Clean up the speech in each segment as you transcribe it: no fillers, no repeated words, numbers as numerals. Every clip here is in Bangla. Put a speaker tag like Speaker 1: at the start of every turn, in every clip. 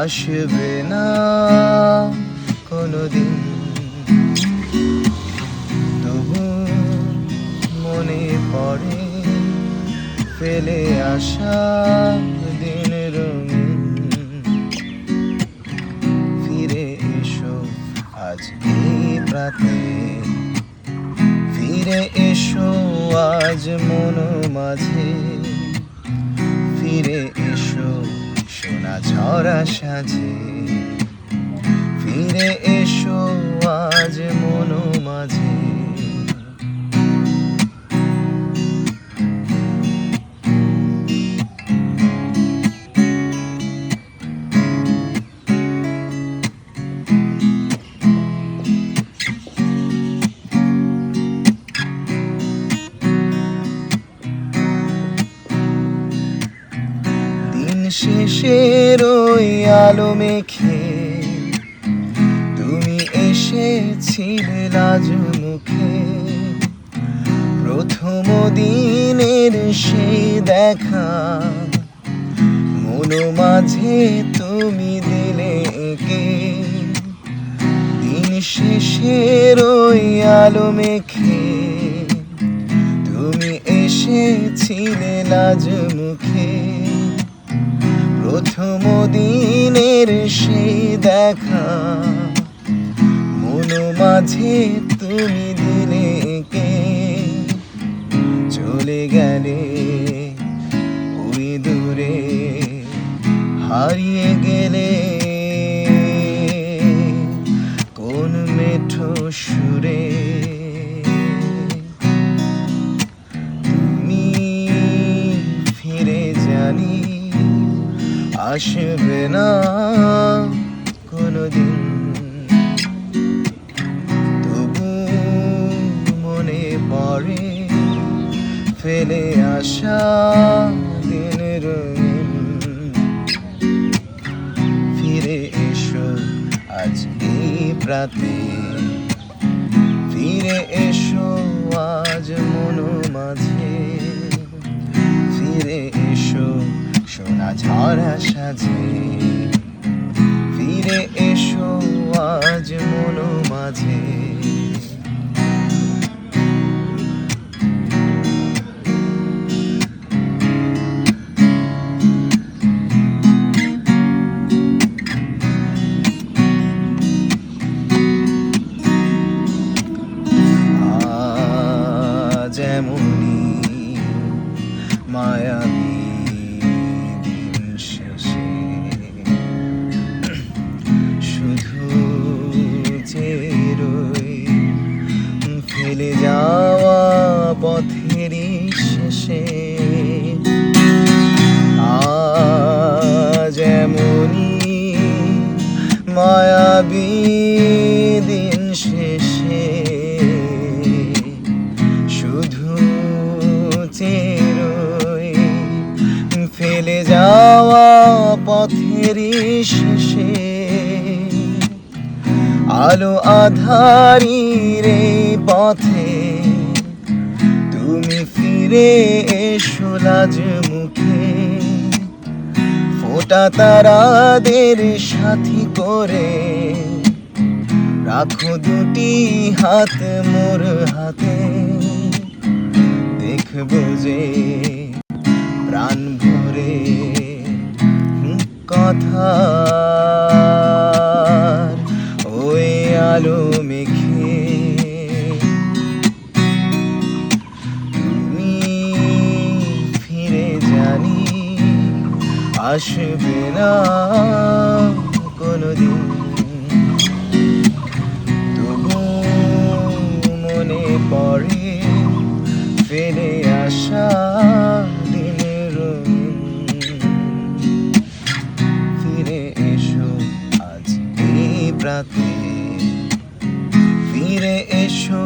Speaker 1: আসবে না কোনোদিন। তবু মনে পড়ে ফেলে আসা দিন রঙিন। ফিরে এসো আজ এই প্রাতে, ফিরে এসো আজ মন মাঝে, ফিরে এসো সোনা ঝরা সাজে, ফিরে এসো আজ মন মাঝে। শেষের ওই আলো মেখে তুমি এসেছিলে লাজ মুখে। প্রথম দিনের সেই দেখা মন মাঝে তুমি দিলে এঁকে। দিন শেষের ওই আলো মেখে তুমি এসেছিলে লাজ মুখে। প্রথম দিনের সেই দেখা মন মাঝে তুমি দিলে এঁকে। চলে গেলে ওই দূরে, হারিয়ে গেলে কোন মেঠো সুরে। তুমি ফিরে জানি আসবে না কোনোদিন। তবু মনে পড়ে ফেলে আসা দিন রঙিন। ফিরে এসো আজ এই প্রাতে, ফিরে এসো আজ মন মাঝে, ফিরে এসো সোনা ঝরা সাজে, ফিরে এসো আজ মন মাঝে। যেমনি মায়াবী ফেলে যাওয়া পথেরই শেষে। আজ এমনি মায়াবী দিন শেষে, শুধু চেরোই ফেলে যাওয়া পথেরই শেষে। আলো আধারির এই পথে তুমি ফিরে এসো লাজ মুখে। ফোটা তারাদের সাথী করে রাখো দুটি হাত মোর হাতে। দেখবো যে প্রাণ ভরে কথা আলো মেখে। তুমি ফিরে জানি আসবে না কোনোদিন। তবু মনে পড়ে ফেলে আসা দিন রঙিন। ফিরে এসো আজ এই প্রাতে, ফিরে এসো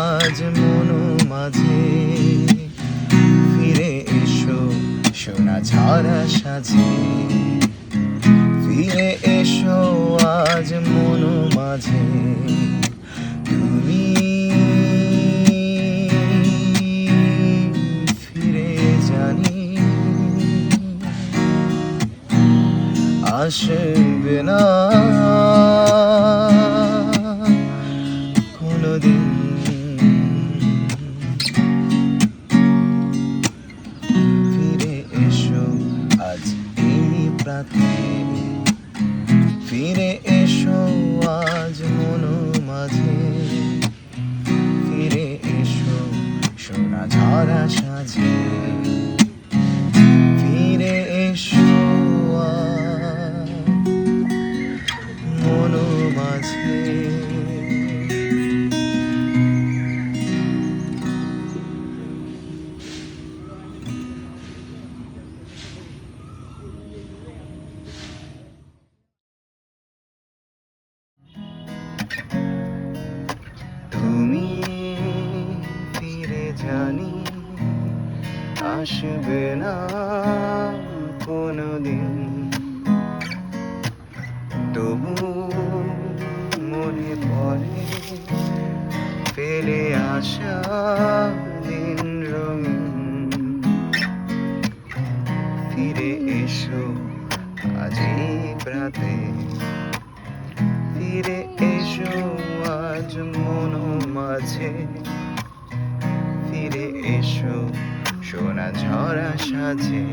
Speaker 1: আজ মন মাঝে, ফিরে এসো সোনা ঝরা সাজে, ফিরে এসো আজ মন মাঝে। তুমি ফিরে জানি আসবে কোনোদিন। ফিরে এসো আজ এই প্রাতে, ফিরে এসো আজ মনো মাঝে, ফিরে এসো সোনা ঝরা সাজে, ফিরে এসো আজ মনো মাঝে। তুমি ফিরে জানি আসবে না কোনোদিন, তবু মনে পড়ে ফেলে আসা দিন রঙিন। ফিরে এসো আজ এই প্রাতে, ফিরে এসো আজ মনো মাঝে, ফিরে এসো সোনা ঝরা সাজে।